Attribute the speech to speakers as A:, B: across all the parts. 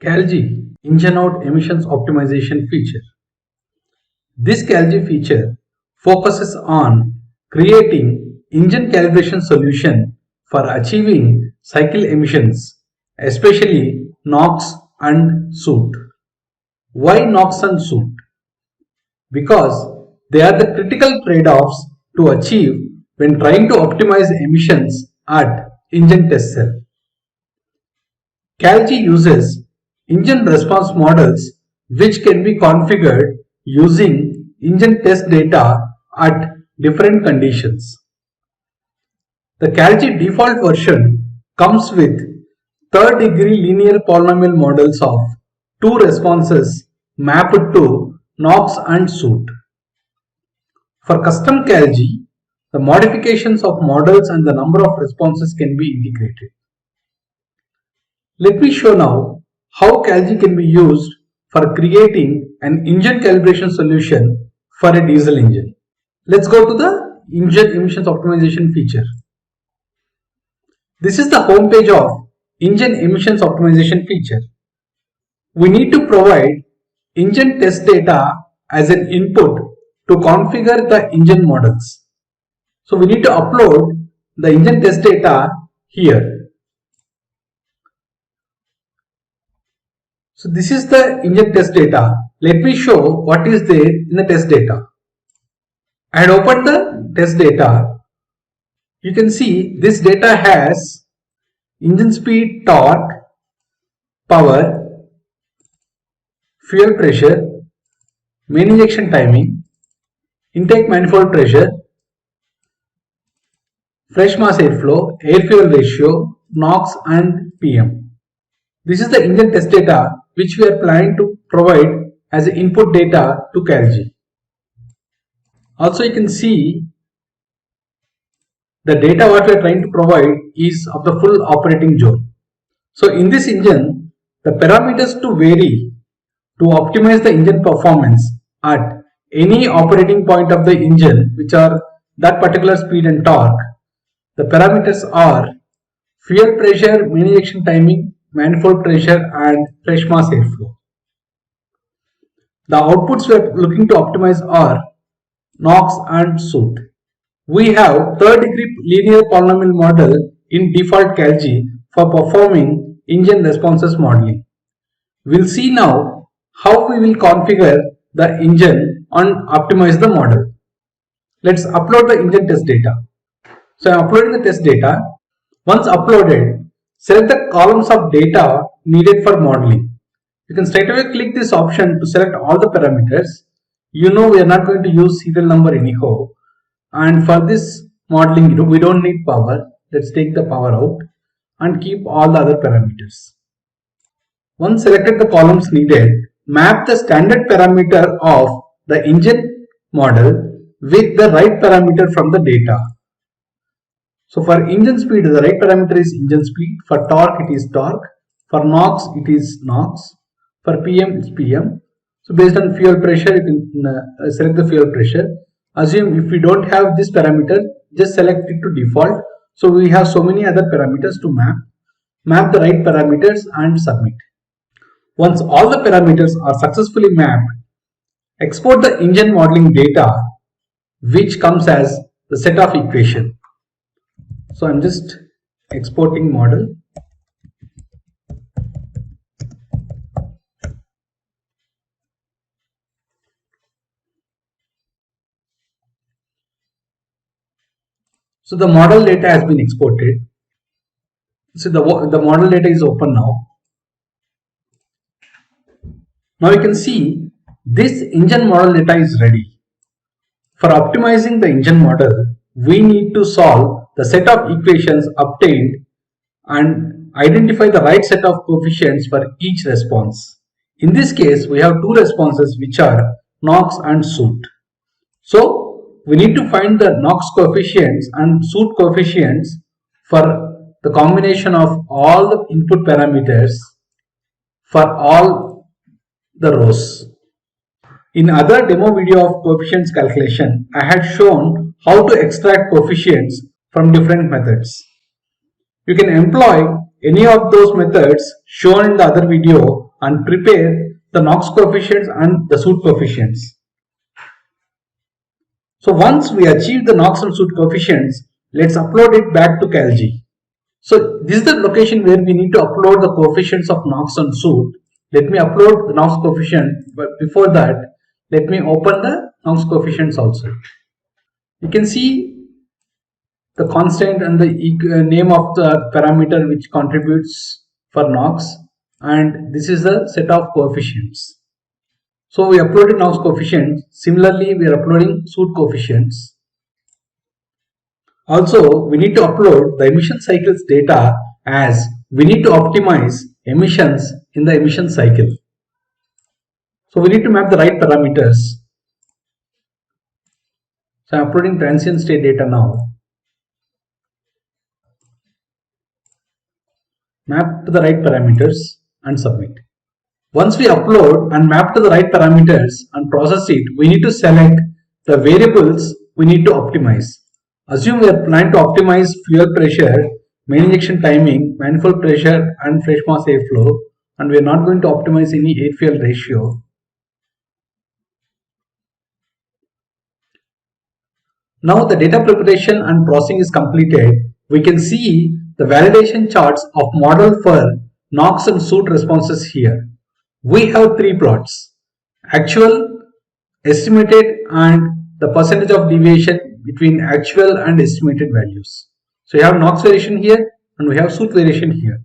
A: CalG Engine Out Emissions Optimization feature. This CalG feature focuses on creating engine calibration solution for achieving cycle emissions, especially NOx and soot. Why NOx and soot? Because they are the critical trade-offs to achieve when trying to optimize emissions at engine test cell. CalG uses engine response models which can be configured using engine test data at different conditions. The CalG default version comes with third-degree linear polynomial models of two responses mapped to NOx and soot. For custom CalG, the modifications of models and the number of responses can be integrated. Let me show now how CalG can be used for creating an engine calibration solution for a diesel engine. Let's go to the engine emissions optimization feature. This is the home page of engine emissions optimization feature. We need to provide engine test data as an input to configure the engine models. So we need to upload the engine test data here. So this is the engine test data. Let me show what is there in the test data. I had opened the test data. You can see this data has engine speed, torque, power, fuel pressure, main injection timing, intake manifold pressure, fresh mass airflow, air fuel ratio, NOx and PM. This is the engine test data which we are planning to provide as input data to CalG. Also you can see the data what we are trying to provide is of the full operating zone. So in this engine, the parameters to vary to optimize the engine performance at any operating point of the engine which are that particular speed and torque. The parameters are fuel pressure, main injection timing, manifold pressure and fresh mass airflow. The outputs we are looking to optimize are NOx and soot. We have third-degree linear polynomial model in default CalG for performing engine responses modeling. We'll see now how we will configure the engine and optimize the model. Let's upload the engine test data. So I'm uploading the test data. Once uploaded, select the columns of data needed for modeling. You can straight away click this option to select all the parameters. You know we are not going to use serial number anyhow. And for this modeling, we don't need power. Let's take the power out and keep all the other parameters. Once selected the columns needed, map the standard parameter of the engine model with the right parameter from the data. So for engine speed, the right parameter is engine speed. For torque, it is torque. For NOx, it is NOx. For PM, it's PM. So based on fuel pressure, you can select the fuel pressure. Assume if we don't have this parameter, just select it to default. So we have so many other parameters to map. Map the right parameters and submit. Once all the parameters are successfully mapped, export the engine modeling data which comes as the set of equation. So I'm just exporting model. So the model data has been exported. So the model data is open now. Now you can see this engine model data is ready. For optimizing the engine model, we need to solve the set of equations obtained and identify the right set of coefficients for each response. In this case, we have two responses which are NOx and soot. So we need to find the NOx coefficients and soot coefficients for the combination of all the input parameters for all the rows. In other demo video of coefficients calculation, I had shown how to extract coefficients from different methods. You can employ any of those methods shown in the other video and prepare the NOx coefficients and the soot coefficients. So once we achieve the NOx and soot coefficients, let's upload it back to CalG. So this is the location where we need to upload the coefficients of NOx and soot. Let me upload the NOx coefficient, but before that, let me open the NOx coefficients also. You can see the constant and the name of the parameter which contributes for NOx, and this is the set of coefficients. So we uploaded NOx coefficients. Similarly, we are uploading soot coefficients. Also, we need to upload the emission cycles data, as we need to optimize emissions in the emission cycle. So we need to map the right parameters. So I am uploading transient state data now. Map to the right parameters and submit. Once we upload and map to the right parameters and process it, we need to select the variables we need to optimize. Assume we are planning to optimize fuel pressure, main injection timing, manifold pressure and fresh mass airflow, and we are not going to optimize any air-fuel ratio. Now the data preparation and processing is completed. We can see the validation charts of model for NOx and soot responses here. We have three plots: actual, estimated, and the percentage of deviation between actual and estimated values. So you have NOx variation here and we have soot variation here.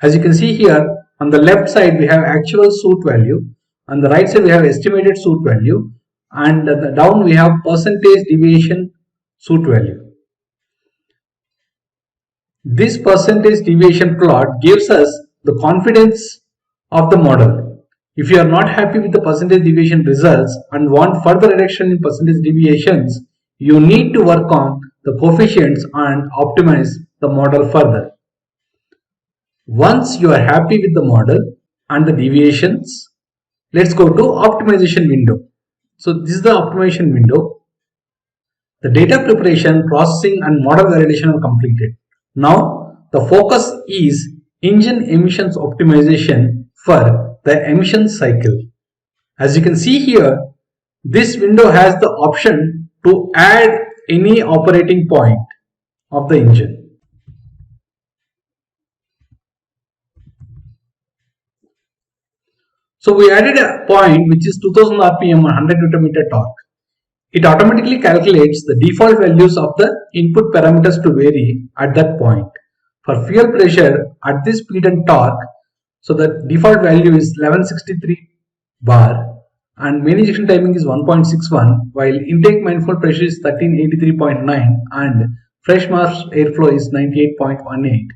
A: As you can see here, on the left side we have actual soot value, on the right side we have estimated soot value, and down we have percentage deviation soot value. This percentage deviation plot gives us the confidence of the model. If you are not happy with the percentage deviation results and want further reduction in percentage deviations, you need to work on the coefficients and optimize the model further. Once you are happy with the model and the deviations, let's go to optimization window. So this is the optimization window. The data preparation, processing and model validation are completed. Now the focus is engine emissions optimization for the emission cycle. As you can see here, this window has the option to add any operating point of the engine. So we added a point which is 2000 rpm and 100 Nm torque. It automatically calculates the default values of the input parameters to vary at that point. For fuel pressure at this speed and torque, so the default value is 1163 bar and main injection timing is 1.61, while intake manifold pressure is 1383.9 and fresh mass airflow is 98.18.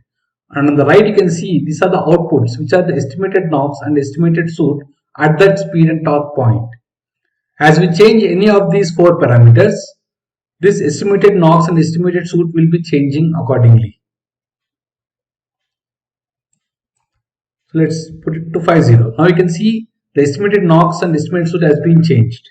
A: And on the right you can see these are the outputs, which are the estimated NOx and estimated soot at that speed and torque point. As we change any of these four parameters, this estimated NOx and estimated soot will be changing accordingly. So let's put it to 50. Now you can see the estimated NOx and estimated soot has been changed.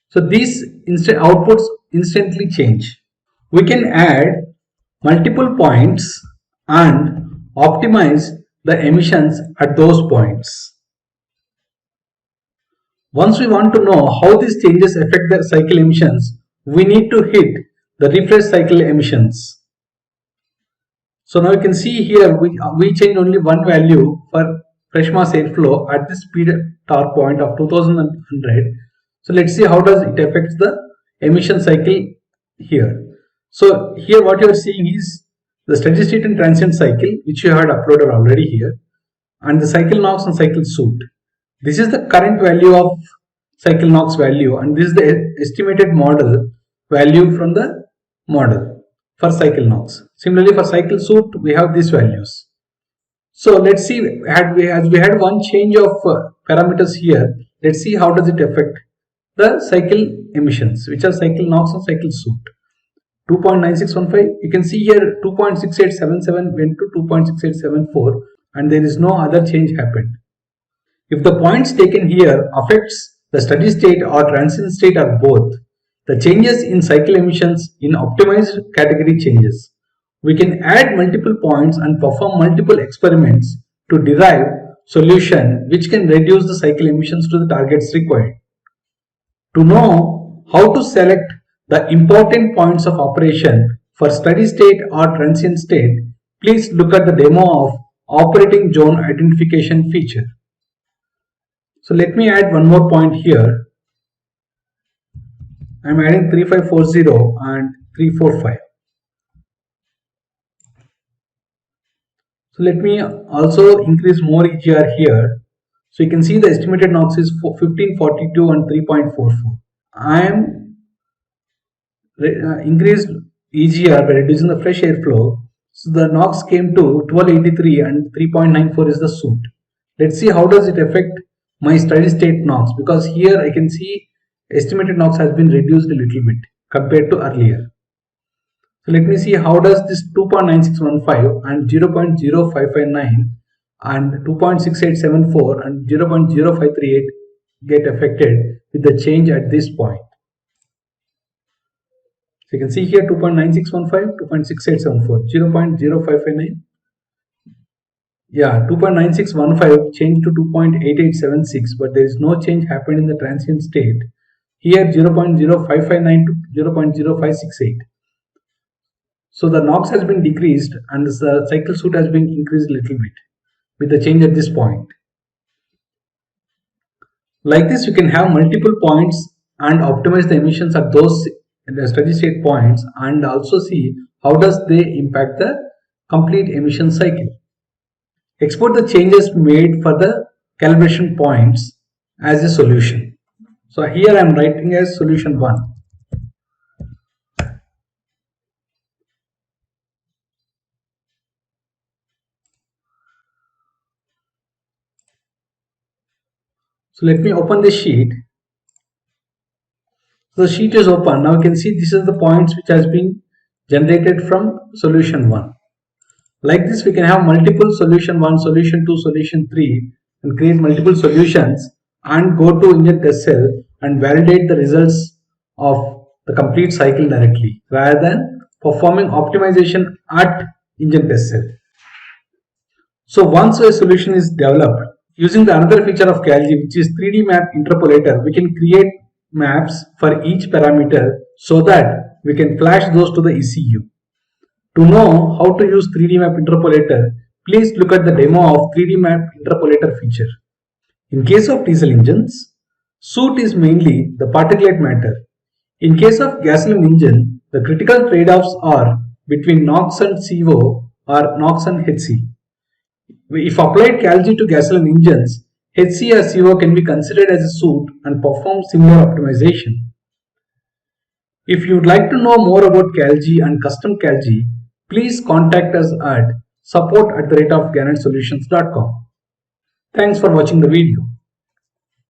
A: So these outputs instantly change. We can add multiple points and optimize the emissions at those points. Once we want to know how these changes affect the cycle emissions, we need to hit the refresh cycle emissions. So now you can see here we change only one value for fresh mass airflow at the speed torque point of 2100. So let's see how does it affects the emission cycle here. So here what you are seeing is the steady state and transient cycle, which you had uploaded already here, and the cycle NOx and cycle soot. This is the current value of cycle NOx value, and this is the estimated model value from the model for cycle NOx. Similarly for cycle soot we have these values. So let's see, as we had one change of parameters here, let's see how does it affect the cycle emissions, which are cycle NOx and cycle soot. 2.9615, you can see here 2.6877 went to 2.6874 and there is no other change happened. If the points taken here affects the steady state or transient state or both, the changes in cycle emissions in optimized category changes. We can add multiple points and perform multiple experiments to derive solution which can reduce the cycle emissions to the targets required. To know how to select the important points of operation for steady state or transient state, please look at the demo of operating zone identification feature. So let me add one more point here. I am adding 3540 and 345. So let me also increase more EGR here. So you can see the estimated NOx is 1542 and 3.44. I am increased EGR by reducing the fresh airflow. So the NOx came to 1283 and 3.94 is the soot. Let's see how does it affect my steady state NOx, because here I can see estimated NOx has been reduced a little bit compared to earlier. So let me see how does this 2.9615 and 0.0559 and 2.6874 and 0.0538 get affected with the change at this point. So you can see here 2.9615, 2.6874, 0.0559. Yeah, 2.9615 changed to 2.8876, but there is no change happened in the transient state. Here 0.0559 to 0.0568. So the NOx has been decreased and the cycle soot has been increased a little bit with the change at this point. Like this, you can have multiple points and optimize the emissions at those steady state points and also see how does they impact the complete emission cycle. Export the changes made for the calibration points as a solution. So here I am writing as solution 1. So let me open this sheet. So the sheet is open. Now you can see this is the points which has been generated from solution 1. Like this, we can have multiple solution 1, solution 2, solution 3 and create multiple solutions and go to engine test cell and validate the results of the complete cycle directly rather than performing optimization at engine test cell. So once a solution is developed, using the another feature of CalG, which is 3D map interpolator, we can create maps for each parameter so that we can flash those to the ECU. To know how to use 3D map interpolator, please look at the demo of 3D map interpolator feature. In case of diesel engines, soot is mainly the particulate matter. In case of gasoline engine, the critical trade-offs are between NOx and CO or NOx and HC. If applied CalG to gasoline engines, HC or CO can be considered as a soot and perform similar optimization. If you would like to know more about CalG and custom CalG, please contact us at support@gannetsolutions.com. Thanks for watching the video.